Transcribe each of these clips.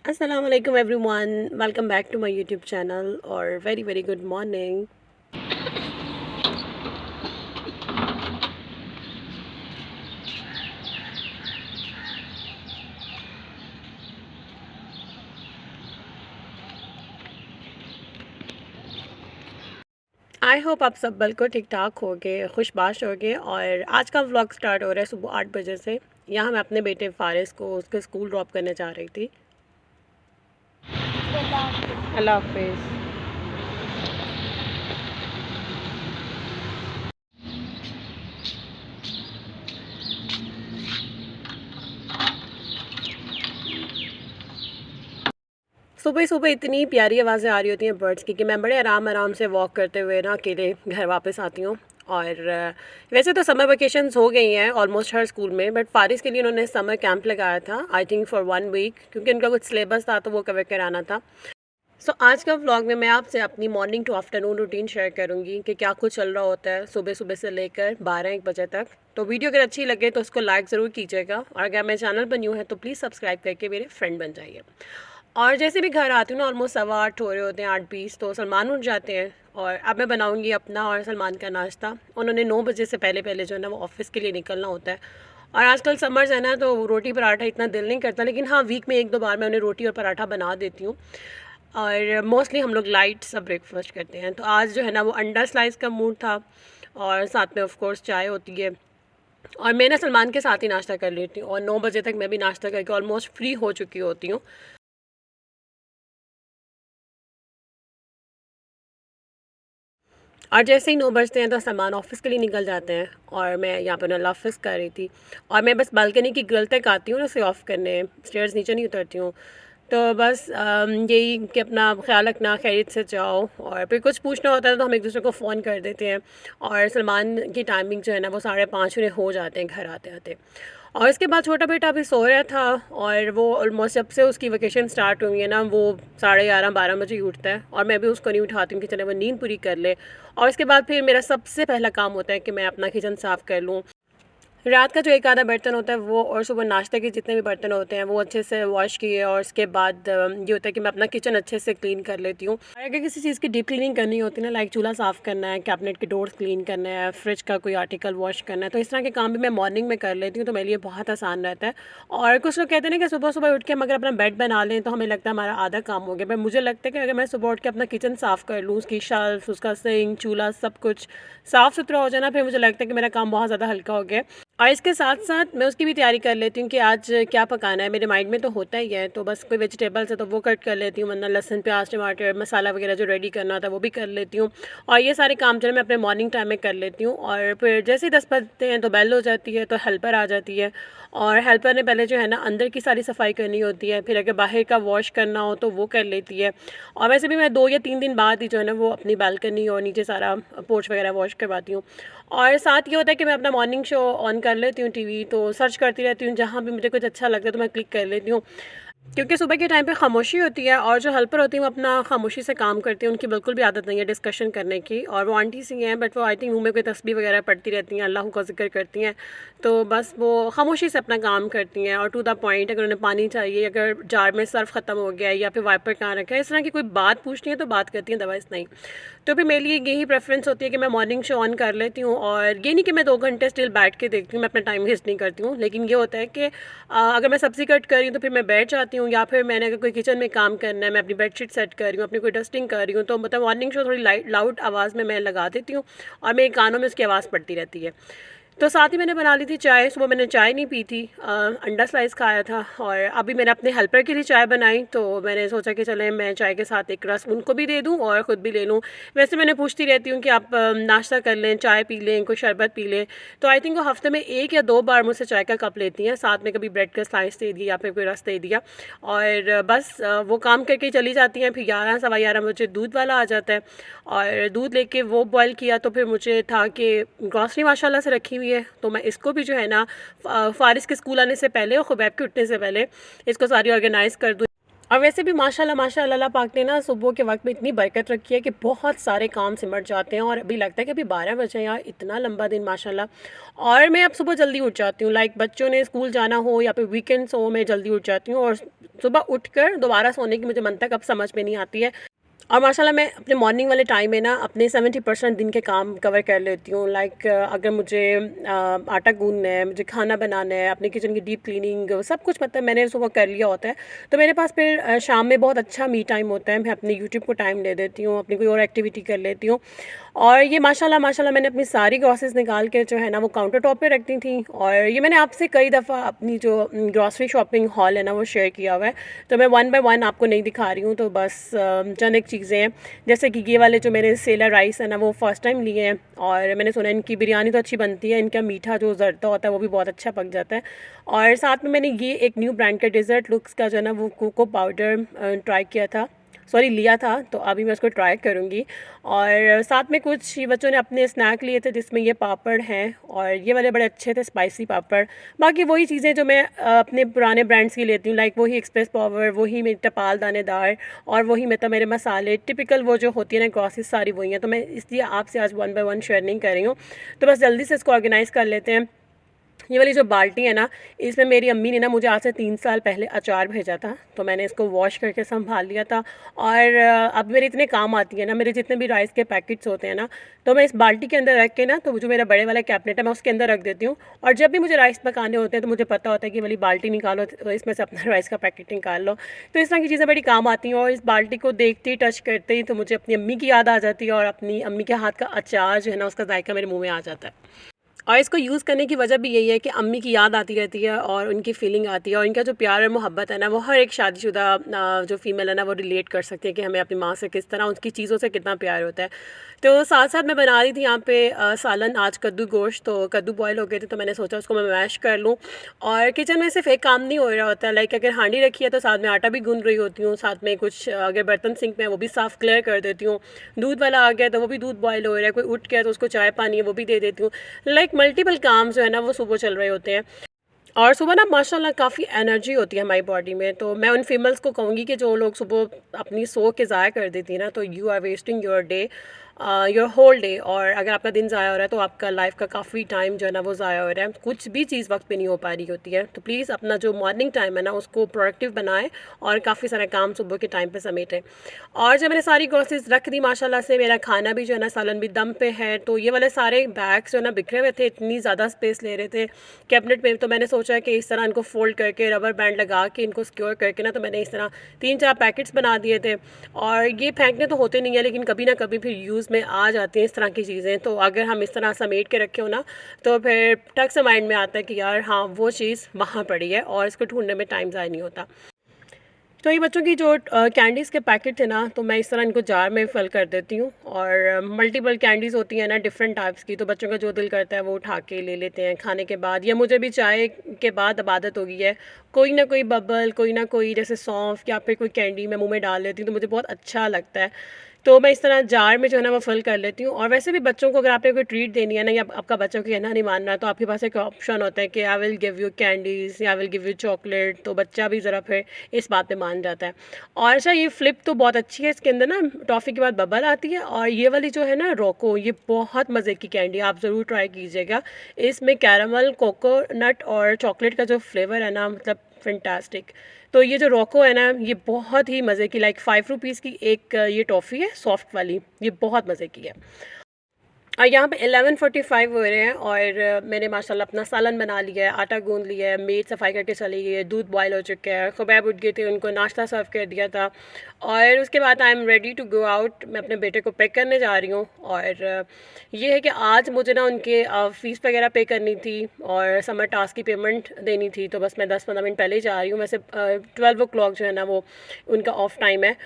Assalamu alaikum everyone. Welcome back to my YouTube channel or very good morning. I hope आप सब बिल्कुल ठीक ठाक होगे, खुशबाश होगे। और आज का व्लॉग स्टार्ट हो रहा है सुबह 8 बजे से। यहाँ मैं अपने बेटे फ़ारिस को उसके स्कूल ड्रॉप करने जा रही थी। अल्लाह हाफिज़। सुबह सुबह इतनी प्यारी आवाज़ें आ रही होती हैं बर्ड्स की कि मैं बड़े आराम आराम से वॉक करते हुए ना अकेले घर वापस आती हूँ। और वैसे तो समर वेकेशंस हो गई हैं ऑलमोस्ट हर स्कूल में, बट फ़ारिस के लिए उन्होंने समर कैंप लगाया था, आई थिंक फॉर 1 वीक, क्योंकि उनका कुछ सिलेबस था तो वो कवर कराना था। आज का व्लॉग में मैं आपसे अपनी morning to afternoon routine share करूंगी कि क्या कुछ चल रहा होता है सुबह सुबह से लेकर 12-1 बजे तक। तो वीडियो अगर अच्छी लगे तो उसको लाइक ज़रूर कीजिएगा, और अगर मेरे चैनल पर न्यू है तो प्लीज़ सब्सक्राइब करके मेरे फ्रेंड बन जाइए। और जैसे भी घर आती हूँ ना, ऑलमोस्ट 8:15 हो रहे होते हैं, 8:20, तो सलमान उठ जाते हैं और अब मैं बनाऊँगी अपना और सलमान का नाश्ता। उन्होंने 9 बजे से पहले पहले जो है ना वो ऑफ़िस के लिए निकलना होता है। और आजकल समर्स है ना, तो रोटी पराठा इतना दिल नहीं करता, लेकिन हाँ, वीक में 1-2 बार मैं उन्हें रोटी और पराठा बना देती हूँ। और मोस्टली हम लोग लाइट सा ब्रेकफास्ट करते हैं। तो आज जो है ना वो अंडा स्लाइस का मूड था, और साथ में ऑफ कोर्स चाय होती है। और मैं ना सलमान के साथ ही नाश्ता कर लेती हूँ, और 9 बजे तक मैं भी नाश्ता करके ऑलमोस्ट फ्री हो चुकी होती हूँ। और जैसे ही 9 बजते हैं तो सलमान ऑफ़िस के लिए निकल जाते हैं, और मैं यहाँ पर नल्ला ऑफ़िस कर रही थी। और मैं बस बालकनी की ग्रिल तक आती हूँ ना उसे ऑफ़ करने, स्टेयर्स नीचे नहीं उतरती हूँ। तो बस यही कि अपना ख़्याल रखना, खैरियत से जाओ। और फिर कुछ पूछना होता है तो हम एक दूसरे को फ़ोन कर देते हैं। और सलमान की टाइमिंग जो है ना वो 5:30 उन्हें हो जाते हैं घर आते आते। और इसके बाद छोटा बेटा अभी सो रहा था, और वो ऑलमोस्ट जब से उसकी वेकेशन स्टार्ट हुई है ना, वो 11:30-12 बजे ही उठता है, और मैं भी उसको नहीं उठाती हूँ कि चले वो नींद पूरी कर ले। और इसके बाद फिर मेरा सबसे पहला काम होता है कि मैं अपना किचन साफ़ कर लूँ। रात का जो एक आधा बर्तन होता है वो, और सुबह नाश्ते के जितने भी बर्तन होते हैं वो अच्छे से वॉश किए। और उसके बाद ये होता है कि मैं अपना किचन अच्छे से क्लीन कर लेती हूँ। और अगर किसी चीज़ की डीप क्लीनिंग करनी होती है ना, लाइक चूल्हा साफ़ करना है, कैबिनेट के डोर्स क्लीन करना है, फ्रिज का कोई आर्टिकल वॉश करना है, तो इस तरह के काम भी मैं मॉर्निंग में कर लेती हूँ, तो मेरे लिए बहुत आसान रहता है। और कुछ लोग कहते हैं ना कि सुबह सुबह उठ के हम अगर अपना बेड बना लें तो हमें लगता है हमारा आधा काम हो गया, पर मुझे लगता है कि अगर मैं सुबह उठ के अपना किचन साफ़ कर लूँ, उसकी शेल्फ, उसका सिंक, चूल्हा, सब कुछ साफ़ सुथरा हो जाए ना, फिर मुझे लगता है कि मेरा काम बहुत ज़्यादा हल्का हो गया। और इसके साथ साथ मैं उसकी भी तैयारी कर लेती हूँ कि आज क्या पकाना है। मेरे माइंड में तो होता ही है, तो बस कोई वेजिटेबल्स है तो वो कट कर लेती हूँ, वरना लहसुन, प्याज, टमाटर, मसाला वगैरह जो रेडी करना होता है वो भी कर लेती हूँ। और ये सारे काम जो है मैं अपने मॉर्निंग टाइम में कर लेती हूँ। और फिर जैसे ही 10 बजते हैं तो बेल हो जाती है, तो हेल्पर आ जाती है। और हेल्पर ने पहले जो है ना अंदर की सारी सफाई करनी होती है, फिर अगर बाहर का वॉश करना हो तो वो कर लेती है। और वैसे भी मैं 2 या 3 दिन बाद ही जो है ना वो अपनी बालकनी और नीचे सारा पोर्च वगैरह वॉश करवाती हूँ। और साथ ये होता है कि मैं अपना मॉर्निंग शो ऑन कर लेती हूँ टीवी, तो सर्च करती रहती हूँ, जहाँ भी मुझे कुछ अच्छा लगता है तो मैं क्लिक कर लेती हूँ। क्योंकि सुबह के टाइम पे खामोशी होती है, और जो हेल्पर होती हैं वो अपना खामोशी से काम करती हैं, उनकी बिल्कुल भी आदत नहीं है डिस्कशन करने की। और वो आंटी सी हैं, बट वो आई थिंक मुँह में कोई तस्बीह वगैरह पढ़ती रहती हैं, अल्लाह का जिक्र करती हैं। तो बस वो खामोशी से अपना काम करती हैं, और टू द पॉइंट, अगर उन्हें पानी चाहिए, अगर जार में सर्फ ख़त्म हो गया है या फिर वाइपर कहाँ रखा है, इस तरह की कोई बात पूछनी है तो बात करती हैं, अदरवाइज़ नहीं। तो फिर मेरे लिए यही प्रेफरेंस होती है कि मैं मॉर्निंग शो ऑन कर लेती हूँ। और ये नहीं कि मैं 2 घंटे स्टिल बैठ के देखती हूँ, मैं अपना टाइम वेस्ट नहीं करती हूँ, लेकिन ये होता है कि अगर मैं सब्ज़ी कट कर रही हूँ तो फिर मैं बैठ जाती हूँ, या फिर मैंने अगर कोई किचन में काम करना है, मैं अपनी बेडशीट सेट कर रही हूँ, अपनी कोई डस्टिंग कर रही हूँ, तो मतलब मॉर्निंग शो थोड़ी लाउड आवाज़ में मैं लगा देती हूँ, और मेरे कानों में उसकी आवाज़ पड़ती रहती है। तो साथ ही मैंने बना ली थी चाय। सुबह मैंने चाय नहीं पी थी, अंडा स्लाइस खाया था। और अभी मैंने अपने हेल्पर के लिए चाय बनाई, तो मैंने सोचा कि चलें मैं चाय के साथ एक रस उनको भी दे दूं और ख़ुद भी ले लूं। वैसे मैंने पूछती रहती हूं कि आप नाश्ता कर लें, चाय पी लें, कोई शरबत पी लें। तो आई थिंक वो हफ़्ते में 1 या 2 बार मुझसे चाय का कप लेती हैं, साथ में कभी ब्रेड का स्लाइस दे दिया या फिर कोई रस दे दिया। और बस वो काम करके चली जाती हैं। फिर 11 सवा 11 बजे दूध वाला आ जाता है, और दूध लेके वो बॉयल किया, तो फिर मुझे था कि ग्रॉसरी माशाल्लाह से रखी हुई है, तो मैं इसको भी जो है ना फ़ारिस के स्कूल आने से पहले और खुबैब के उठने से पहले इसको सारी ऑर्गेनाइज़ कर दूँ। और वैसे भी माशाल्लाह माशाल्लाह अल्लाह पाक ने ना सुबह के वक्त में इतनी बरकत रखी है कि बहुत सारे काम सिमट जाते हैं। और अभी लगता है कि अभी 12 बजे यार, इतना लंबा दिन माशाल्लाह। और मैं अब सुबह जल्दी उठ जाती हूँ, लाइक बच्चों ने स्कूल जाना हो या फिर वीकेंड्स हो, मैं जल्दी उठ जाती हूँ। और सुबह उठकर दोबारा सोने की मुझे मंतक अब समझ में नहीं आती है। और माशाल्लाह मैं अपने मॉर्निंग वाले टाइम में ना अपने 70% दिन के काम कवर कर लेती हूँ। लाइक अगर मुझे आटा गूँदना है, मुझे खाना बनाना है, अपने किचन की डीप क्लीनिंग, सब कुछ मतलब मैंने सुबह कर लिया होता है। तो मेरे पास फिर शाम में बहुत अच्छा मी टाइम होता है। मैं अपने यूट्यूब को टाइम दे देती हूँ, अपनी कोई और एक्टिविटी कर लेती हूँ। और ये माशाल्लाह माशाल्लाह मैंने अपनी सारी ग्रॉसरीज़ निकाल के जो है ना वो काउंटर टॉप पे रख दी थी। और ये मैंने आपसे कई दफ़ा अपनी जो ग्रॉसरी शॉपिंग हॉल है ना वो शेयर किया हुआ है। तो मैं वन बाय वन आपको नहीं दिखा रही हूँ। तो बस चंद एक चीज़ें हैं, जैसे कि ये वाले जो मेरे सेलर राइस है ना वो फ़र्स्ट टाइम लिए हैं। और मैंने सुना इनकी बिरयानी तो अच्छी बनती है, इनका मीठा जो ज़र्दा होता है वो भी बहुत अच्छा पक जाता है। और साथ में मैंने ये एक न्यू ब्रांड का डेज़र्ट लुक्स का जो है ना वो कोको पाउडर ट्राई किया था, सॉरी लिया था। तो अभी मैं उसको ट्राई करूँगी। और साथ में कुछ ये बच्चों ने अपने स्नैक लिए थे, जिसमें ये पापड़ हैं और ये वाले बड़े अच्छे थे स्पाइसी पापड़। बाकी वही चीज़ें जो मैं अपने पुराने ब्रांड्स की लेती हूँ, लाइक वही एक्सप्रेस पावर, वही मेरी टपाल दानेदार, और वही मतलब मेरे मसाले टिपिकल वो जो होती है ना ग्रॉसरीज सारी वही हैं। तो मैं इसलिए आपसे आज वन बाय वन शेयर नहीं कर रही हूँ। तो बस जल्दी से इसको ऑर्गेनाइज़ कर लेते हैं। ये वाली जो बाल्टी है ना, इसमें मेरी अम्मी ने ना मुझे आज से 3 साल पहले अचार भेजा था। तो मैंने इसको वॉश करके संभाल लिया था। और अब मेरे इतने काम आती है ना, मेरे जितने भी राइस के पैकेट्स होते हैं ना, तो मैं इस बाल्टी के अंदर रख के ना, तो जो मेरा बड़े वाला कैबिनेट है मैं उसके अंदर रख देती हूँ। और जब भी मुझे राइस पकाने होते हैं तो मुझे पता होता है कि ये वाली बाल्टी निकालो, तो इसमें से अपना राइस का पैकेट निकाल लो। तो इस तरह की चीज़ें बड़ी काम आती हैं। और इस बाल्टी को देखते ही, टच करते ही तो मुझे अपनी अम्मी की याद आ जाती है, और अपनी अम्मी के हाथ का अचार जो है ना उसका जायका मेरे मुँह में आ जाता है। और इसको यूज़ करने की वजह भी यही है कि अम्मी की याद आती रहती है और उनकी फ़ीलिंग आती है, और इनका जो प्यार और मोहब्बत है ना वो हर एक शादीशुदा जो फ़ीमेल है ना वो रिलेट कर सकती है कि हमें अपनी माँ से किस तरह, उनकी चीज़ों से कितना प्यार होता है। तो साथ साथ मैं बना रही थी यहाँ पे सालन, आज कद्दू गोश्त। तो कद्दू बॉयल हो गए थे तो मैंने सोचा उसको मैं मैश कर लूँ। और किचन में सिर्फ एक काम नहीं हो रहा होता, लाइक अगर हांडी रखी है तो साथ में आटा भी गूंद रही होती हूँ, साथ में कुछ अगर बर्तन सिंक में वो भी साफ़ क्लियर कर देती हूँ। दूध वाला आ गया तो वो भी दूध बॉयल हो रहा है, कोई उठ गया तो उसको चाय पानी है वो भी दे देती हूँ। लाइक मल्टीपल काम जो है ना वो सुबह चल रहे होते हैं। और सुबह ना माशाल्लाह काफ़ी एनर्जी होती है हमारी बॉडी में। तो मैं उन फीमेल्स को कहूँगी कि जो लोग सुबह अपनी सो के ज़ाया कर देती है ना, तो you are wasting your day, your whole day. और अगर आपका दिन ज़ाया हो रहा है तो आपका लाइफ का काफ़ी टाइम जो है ना वो ज़ाया हो रहा है, कुछ भी चीज़ वक्त पे नहीं हो पा रही होती है। तो प्लीज़ अपना जो मॉर्निंग टाइम है ना उसको प्रोडक्टिव बनाएं और काफ़ी सारे काम सुबह के टाइम पे समेटें। और जब मैंने सारी ग्रॉसरीज रख दी माशाल्लाह से, मेरा खाना भी जो है ना सालन भी दम पे है। तो ये वाले सारे बैग्स जो है ना बिखरे हुए थे, इतनी ज़्यादा स्पेस ले रहे थे कैबिनेट में। तो मैंने सोचा कि इस तरह इनको फ़ोल्ड करके रबर बैंड लगा के इनको सिक्योर करके ना, तो मैंने इस तरह 3-4 पैकेट्स बना दिए थे। और ये फेंकने तो होते नहीं है, लेकिन कभी ना कभी फिर यूज़ में आ जाती हैं इस तरह की चीज़ें। तो अगर हम इस तरह समेट के रखे हो ना, तो फिर टक से माइंड में आता है कि यार हाँ वो चीज़ वहाँ पड़ी है, और इसको ढूंढने में टाइम ज़ाया नहीं होता। तो ये बच्चों की जो कैंडीज़ के पैकेट थे ना, तो मैं इस तरह इनको जार में फिल कर देती हूँ। और मल्टीपल कैंडीज़ होती हैं ना डिफरेंट टाइप्स की, तो बच्चों का जो दिल करता है वो उठा के ले लेते हैं खाने के बाद। या मुझे भी चाय के बाद अब आदत हो गई है, कोई ना कोई बबल, कोई ना कोई जैसे सौंफ या फिर कोई कैंडी मैं मुंह में डाल लेती हूँ, तो मुझे बहुत अच्छा लगता है। तो मैं इस तरह जार में जो है ना वो फिल कर लेती हूँ। और वैसे भी बच्चों को अगर आपने कोई ट्रीट देनी है ना, या आपका बच्चा को कहना नहीं मान रहा, तो आपके पास एक ऑप्शन होता है कि I will give you candies या I will give you chocolate. तो बच्चा भी ज़रा फिर इस बात पे मान जाता है। और अच्छा ये फ्लिप तो बहुत अच्छी है, इसके अंदर ना टॉफ़ी के बाद बबल आती है। और ये वाली जो है ना रोको, ये बहुत मज़े की कैंडी, आप ज़रूर ट्राई कीजिएगा। इसमें कैरामल, कोकोनट और चॉकलेट का जो फ्लेवर है ना, मतलब फैंटास्टिक। तो ये जो रोको है ना, ये बहुत ही मज़े की, लाइक 5 रुपीज़ की एक ये टॉफ़ी है सॉफ्ट वाली, ये बहुत मज़े की है। और यहाँ पे 11:45 हो रहे हैं, और मैंने माशाल्लाह अपना सालन बना लिया है, आटा गूंद लिया है, मेड सफाई करके चली गई है, दूध बॉयल हो चुका है, खुबैब उठ गए थे, उनको नाश्ता सर्व कर दिया था। और उसके बाद I am ready to go out, मैं अपने बेटे को पिक करने जा रही हूँ। और ये है कि आज मुझे ना उनके फ़ीस वगैरह पे करनी थी और समर टास्क की पेमेंट देनी थी। तो बस मैं 10-15 मिनट पहले ही जा रही हूँ। वैसे 12 o'clock जो है ना वो उनका ऑफ टाइम है।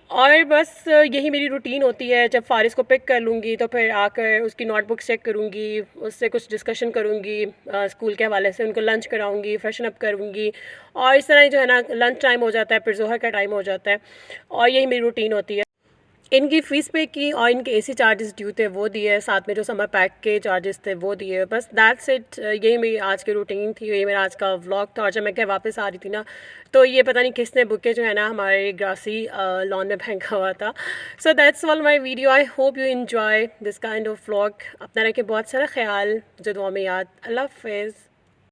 और बस यही मेरी रूटीन होती है। जब फ़ारिस को पिक कर लूँगी तो फिर आकर उसकी नोटबुक चेक करूँगी, उससे कुछ डिस्कशन करूँगी स्कूल के हवाले से, उनको लंच कराऊँगी, फ्रेशन अप करूँगी। और इस तरह ही जो है ना लंच टाइम हो जाता है, फिर ज़ोहर का टाइम हो जाता है, और यही मेरी रूटीन होती है। इनकी फ़ीस पे की और इनके एसी चार्जेस ड्यू थे वो दिए, साथ में जो समर पैक के चार्जेस थे वो दिए। बस दैट्स इट, यही मेरी आज की रूटीन थी, यही मेरा आज का व्लॉग था। और जब मैं घर वापस आ रही थी ना, तो ये पता नहीं किसने बुके जो है ना हमारे ग्रासी लॉन में फेंका हुआ था। So that's all my video, I hope you enjoy this kind of vlog. अपना रखे बहुत सारा ख्याल, मुझे दुआ में याद। अल्लाह हाफ़िज़।